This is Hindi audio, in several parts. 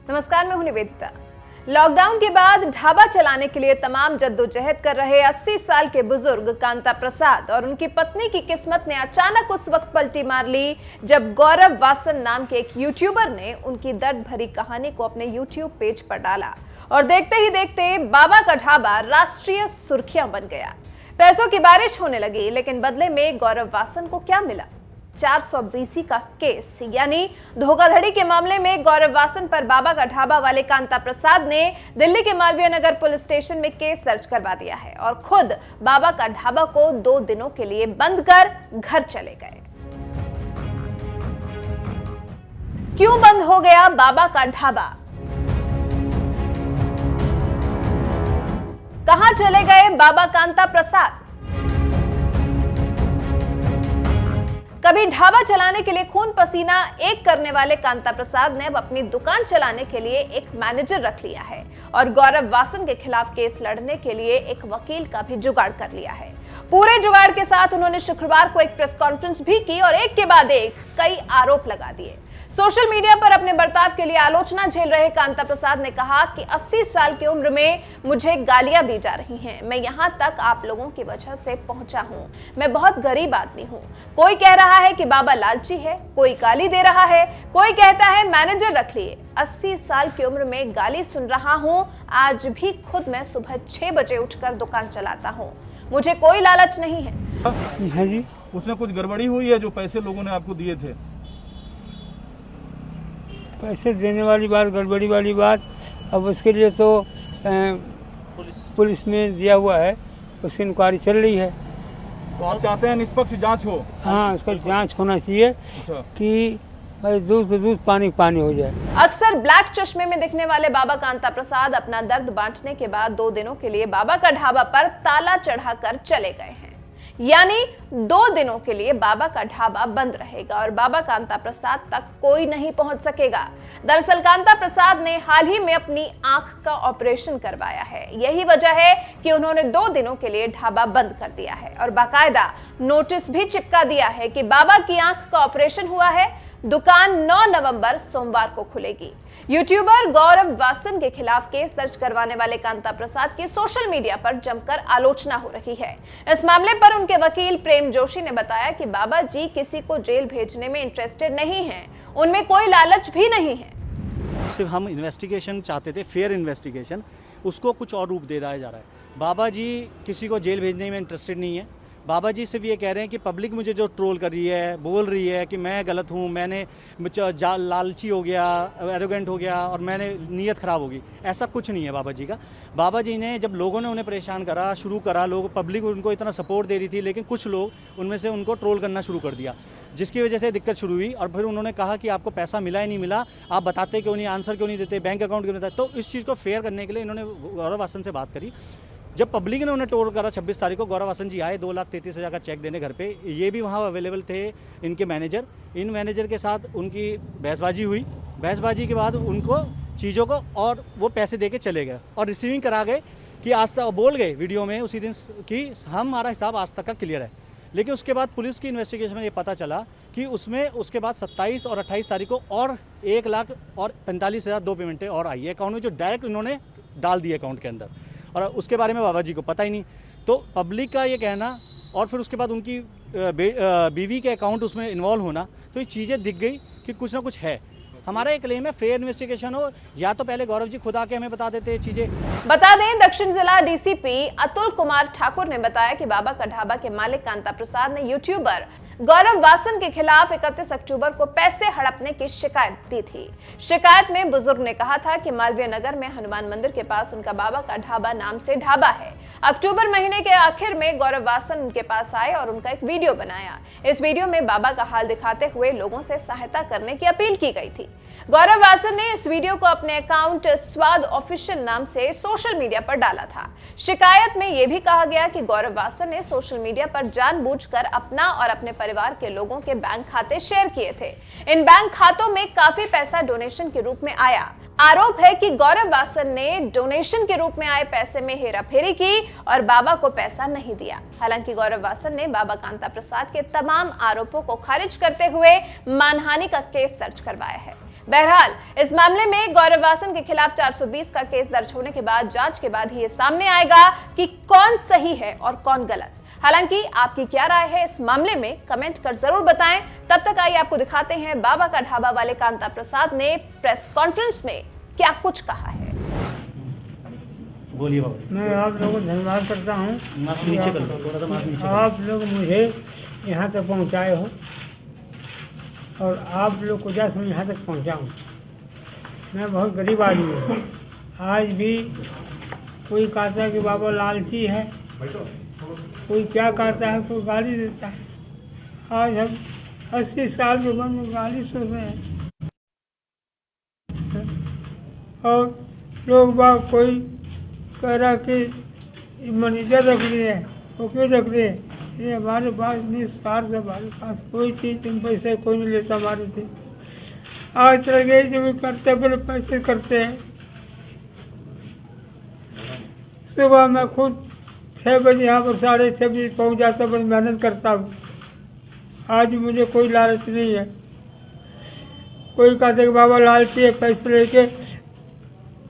नमस्कार, मैं हूं निवेदिता। लॉकडाउन के बाद ढाबा चलाने के लिए तमाम जद्दोजहद कर रहे 80 साल के बुजुर्ग कांता प्रसाद और उनकी पत्नी की किस्मत ने अचानक उस वक्त पलटी मार ली जब गौरव वासन नाम के एक यूट्यूबर ने उनकी दर्द भरी कहानी को अपने यूट्यूब पेज पर डाला और देखते ही देखते बाबा का ढाबा राष्ट्रीय सुर्खियां बन गया। पैसों की बारिश होने लगी, लेकिन बदले में गौरव वासन को क्या मिला? 420 का केस यानी धोखाधड़ी के मामले में गौरव वासन पर बाबा का ढाबा वाले कांता प्रसाद ने दिल्ली के मालवीय नगर पुलिस स्टेशन में केस दर्ज करवा दिया है और खुद बाबा का ढाबा को 2 दिनों के लिए बंद कर घर चले गए। क्यों बंद हो गया बाबा का ढाबा? कहां चले गए बाबा कांता प्रसाद? कभी ढाबा चलाने के लिए खून पसीना एक करने वाले कांता प्रसाद ने अब अपनी दुकान चलाने के लिए एक मैनेजर रख लिया है और गौरव वासन के खिलाफ केस लड़ने के लिए एक वकील का भी जुगाड़ कर लिया है। पूरे जुगाड़ के साथ उन्होंने शुक्रवार को एक प्रेस कॉन्फ्रेंस भी की और एक के बाद एक कई आरोप लगा दिए। सोशल मीडिया पर अपने बर्ताव के लिए आलोचना झेल रहे कांता प्रसाद ने कहा कि 80 साल की उम्र में मुझे गालियां दी जा रही हैं। मैं यहां तक आप लोगों की वजह से पहुंचा हूं। मैं बहुत गरीब आदमी हूं। कोई कह रहा है कि बाबा लालची है, कोई गाली दे रहा है, कोई कहता है मैनेजर रख लिए। 80 साल की उम्र में गाली सुन रहा हूं। आज भी खुद मैं सुबह 6 बजे उठकर दुकान चलाता हूं। मुझे कोई लालच नहीं है। हाँ जी, उसमें कुछ गड़बड़ी हुई है जो पैसे लोगों ने आपको दिए थे? पैसे देने वाली बात, गड़बड़ी वाली बात, अब उसके लिए तो पुलिस में दिया हुआ है, उसकी इंक्वायरी चल रही है। तो आप चाहते हैं निष्पक्ष जांच हो? हाँ, उसका जांच होना चाहिए कि भाई दूध को दूध, पानी पानी हो जाए। अक्सर ब्लैक चश्मे में दिखने वाले बाबा कांता प्रसाद अपना दर्द बांटने के बाद 2 दिनों के लिए बाबा का ढाबा पर ताला चढ़ाकर चले गए हैं। यानी 2 दिनों के लिए बाबा का ढाबा बंद रहेगा और बाबा कांता प्रसाद तक कोई नहीं पहुंच सकेगा। दरअसल कांता प्रसाद ने हाल ही में अपनी आंख का ऑपरेशन करवाया है। यही वजह है कि उन्होंने 2 दिनों के लिए ढाबा बंद कर दिया है और बाकायदा नोटिस भी चिपका दिया है कि बाबा की आंख का ऑपरेशन हुआ है। दुकान 9 नवंबर सोमवार को खुलेगी। यूट्यूबर गौरव वासन के खिलाफ केस दर्ज करवाने वाले कांता प्रसाद की सोशल मीडिया पर जमकर आलोचना हो रही है। इस मामले पर उनके वकील प्रेम जोशी ने बताया कि बाबा जी किसी को जेल भेजने में इंटरेस्टेड नहीं हैं। उनमें कोई लालच भी नहीं है। सिर्फ हम इन्वेस्टिगेशन चाहते थे, फेयर इन्वेस्टिगेशन, उसको कुछ और रूप दे दिया जा रहा है। बाबा जी किसी को जेल भेजने में इंटरेस्टेड नहीं है। बाबा जी सिर्फ ये कह रहे हैं कि पब्लिक मुझे जो ट्रोल कर रही है, बोल रही है कि मैं गलत हूँ, मैंने लालची हो गया, एरोगेंट हो गया और मैंने नीयत ख़राब होगी, ऐसा कुछ नहीं है बाबा जी का। बाबा जी ने जब लोगों ने उन्हें परेशान करा, शुरू करा, लोग पब्लिक उनको इतना सपोर्ट दे रही थी, लेकिन कुछ लोग उनमें से उनको ट्रोल करना शुरू कर दिया, जिसकी वजह से दिक्कत शुरू हुई। और फिर उन्होंने कहा कि आपको पैसा मिला ही नहीं मिला, आप बताते क्यों नहीं, आंसर क्यों नहीं देते, बैंक अकाउंट क्यों नहीं देते। तो इस चीज़ को फेयर करने के लिए इन्होंने गौरव वासन से बात करी। जब पब्लिक ने उन्हें टोल करा 26 तारीख को, गौरव वासन जी आए 2,33,000 का चेक देने घर पे। ये भी वहाँ अवेलेबल थे इनके मैनेजर। इन मैनेजर के साथ उनकी बहसबाजी हुई। बहसबाजी के बाद उनको चीज़ों को और वो पैसे दे के चले गए और रिसीविंग करा गए कि आज तक बोल गए वीडियो में उसी दिन कि हमारा हिसाब आज तक का क्लियर है। लेकिन उसके बाद पुलिस की इन्वेस्टिगेशन में ये पता चला कि उसमें उसके बाद 27 और 28 तारीख को और 1,45,000 2 पेमेंटें और आई है अकाउंट में, जो डायरेक्ट इन्होंने डाल दी अकाउंट के अंदर, और उसके बारे में बाबा जी को पता ही नहीं। तो पब्लिक का ये कहना और फिर उसके बाद उनकी बीवी के अकाउंट उसमें इन्वॉल्व होना, तो ये चीज़ें दिख गई कि कुछ ना कुछ है। हमारा एक क्लेम है फेयर इन्वेस्टिगेशन हो, या तो पहले गौरव जी खुद आके हमें बता देते चीजें। बता दें, दक्षिण जिला डीसीपी अतुल कुमार ठाकुर ने बताया कि बाबा का ढाबा के मालिक कांता प्रसाद ने यूट्यूबर गौरव वासन के खिलाफ 31 अक्टूबर को पैसे हड़पने की शिकायत दी थी। शिकायत में बुजुर्ग ने कहा था कि मालवीय नगर में हनुमान मंदिर के पास उनका बाबा का ढाबा नाम से ढाबा है। अक्टूबर महीने के आखिर में गौरव वासन उनके पास आए और उनका एक वीडियो बनाया। इस वीडियो में बाबा का हाल दिखाते हुए लोगों से सहायता करने की अपील की गई थी। गौरव वासन ने इस वीडियो को अपने अकाउंट स्वाद ऑफिशियल नाम से सोशल मीडिया पर डाला था। शिकायत में यह भी कहा गया कि गौरव वासन ने सोशल मीडिया पर जानबूझकर अपना और अपने परिवार के लोगों के बैंक खाते शेयर किए थे। इन बैंक खातों में काफी पैसा डोनेशन के रूप में आया। आरोप है कि गौरव वासन ने डोनेशन के रूप में आए पैसे में हेराफेरी की और बाबा को पैसा नहीं दिया। हालांकि गौरव वासन ने बाबा कांता प्रसाद के तमाम आरोपों को खारिज करते हुए मानहानि का केस दर्ज करवाया है। बहरहाल इस मामले में गौरव वासन के खिलाफ 420 का केस दर्ज होने के बाद जांच के बाद ही ये सामने आएगा कि कौन सही है और कौन गलत। हालांकि आपकी क्या राय है इस मामले में, कमेंट कर जरूर बताएं। तब तक आइए आपको दिखाते हैं बाबा का ढाबा वाले कांता प्रसाद ने प्रेस कॉन्फ्रेंस में क्या कुछ कहा है। बोलिए बाबा। मैं आप लोगों को धन्यवाद करता हूँ। मास्क नीचे कर दो, थोड़ा सा मास्क नीचे कर आप लोग मुझे यहाँ तक पहुँचाए हो और आप लोग को जैसे मैं यहाँ तक पहुँचाऊँ। मैं बहुत गरीब आदमी हूँ। आज भी कोई कहता है कि बाबा लालची है, कोई क्या कहता है, कोई गाली देता है। आज हम 80 साल के उम्र में गाली सुन रहे हैं और लोग बाग कोई कह रहा कि मैनेजर रख लिए, वो क्यों रख लिए? ये हमारे पास निस्वार्थ है, हमारे पास कोई चीज़ तुम पैसे कोई नहीं लेता हमारे से। आज चल गए जो भी करते पहले पैसे करते हैं। सुबह मैं खुद 6 बजे यहाँ पर 6:30 बजे पहुँच जाता, बड़ी मेहनत करता हूँ। आज मुझे कोई लालच नहीं है। कोई कहते कि बाबा लालची है, पैसे लेके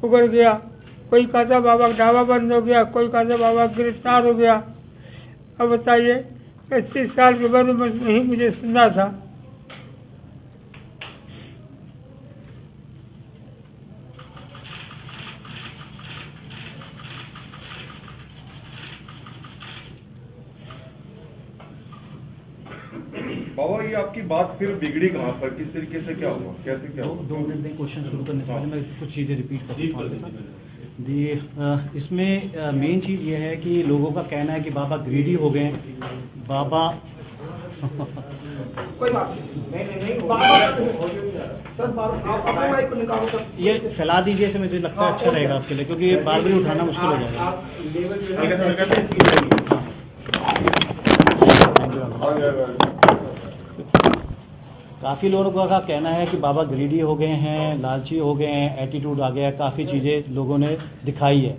उगड़ गया। कोई कहता बाबा का ढाबा बंद हो गया, कोई कहता बाबा गिरफ्तार हो गया। अब बताइए, 80 साल के बाद बस वही मुझे सुनना था। बाबा ये आपकी बात फिर बिगड़ी कहाँ पर, किस तरीके से, क्या हुआ, कैसे क्या हुआ? 2 मिनट में क्वेश्चन शुरू करने से पहले मैं कुछ चीज़ें रिपीट करता हूँ। इसमें मेन चीज़ ये है कि लोगों का कहना है कि बाबा ग्रीडी हो गए। बाबा कोई बात नहीं, ये फैला दीजिए, से मुझे लगता है अच्छा रहेगा आपके लिए, क्योंकि ये बार बार उठाना मुश्किल हो जाएगा। काफ़ी लोगों का कहना है कि बाबा ग्रीडी हो गए हैं, लालची हो गए हैं, एटीट्यूड आ गया, काफ़ी चीज़ें लोगों ने दिखाई है।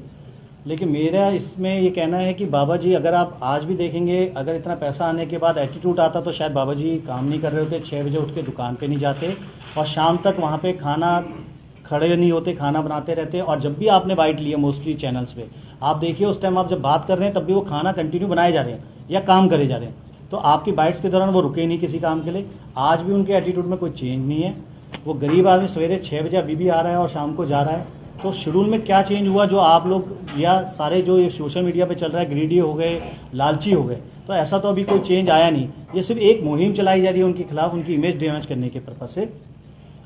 लेकिन मेरा इसमें ये कहना है कि बाबा जी, अगर आप आज भी देखेंगे, अगर इतना पैसा आने के बाद एटीट्यूड आता तो शायद बाबा जी काम नहीं कर रहे होते, 6 बजे उठ के दुकान पे नहीं जाते और शाम तक वहाँ पे खाना खड़े नहीं होते, खाना बनाते रहते। और जब भी आपने बाइट लिया मोस्टली चैनल्स पे, आप देखिए उस टाइम आप जब बात कर रहे हैं तब भी वो खाना कंटिन्यू बनाए जा रहे हैं या काम करे जा रहे हैं। तो आपकी बाइट्स के दौरान वो रुके नहीं किसी काम के लिए। आज भी उनके एटीट्यूड में कोई चेंज नहीं है। वो गरीब आदमी सवेरे 6 बजे अभी भी आ रहा है और शाम को जा रहा है। तो शेड्यूल में क्या चेंज हुआ जो आप लोग या सारे जो ये सोशल मीडिया पे चल रहा है, ग्रीडी हो गए, लालची हो गए, तो ऐसा तो अभी कोई चेंज आया नहीं। ये सिर्फ एक मुहिम चलाई जा रही है उनके खिलाफ, उनकी इमेज डैमेज करने के पर्पज से,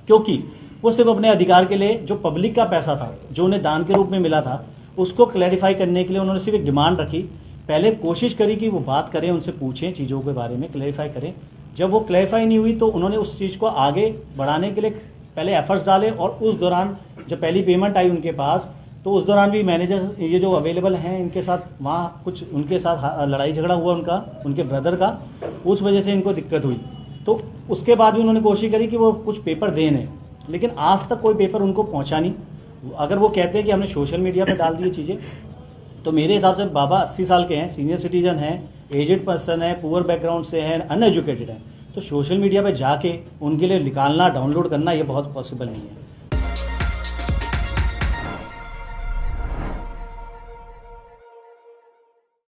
क्योंकि वो सिर्फ अपने अधिकार के लिए, जो पब्लिक का पैसा था, जो उन्हें दान के रूप में मिला था, उसको क्लैरिफाई करने के लिए उन्होंने सिर्फ एक डिमांड रखी। पहले कोशिश करी कि वो बात करें, उनसे पूछें, चीज़ों के बारे में क्लैरिफाई करें। जब वो क्लैरिफाई नहीं हुई तो उन्होंने उस चीज़ को आगे बढ़ाने के लिए पहले एफर्ट्स डाले। और उस दौरान जब पहली पेमेंट आई उनके पास, तो उस दौरान भी मैनेजर ये जो अवेलेबल हैं इनके साथ वहाँ कुछ उनके साथ लड़ाई झगड़ा हुआ उनका, उनके ब्रदर का, उस वजह से इनको दिक्कत हुई। तो उसके बाद भी उन्होंने कोशिश करी कि वो कुछ पेपर दें, लेकिन आज तक कोई पेपर उनको पहुँचा नहीं। अगर वो कहते हैं कि हमने सोशल मीडिया पर डाल दी चीज़ें, तो मेरे हिसाब से बाबा 80 साल के हैं, सीनियर सिटीजन हैं, एजेड पर्सन है, पुअर बैकग्राउंड से हैं, अनएजुकेटेड हैं। तो सोशल मीडिया पे जाके उनके लिए निकालना, डाउनलोड करना ये बहुत पॉसिबल नहीं है।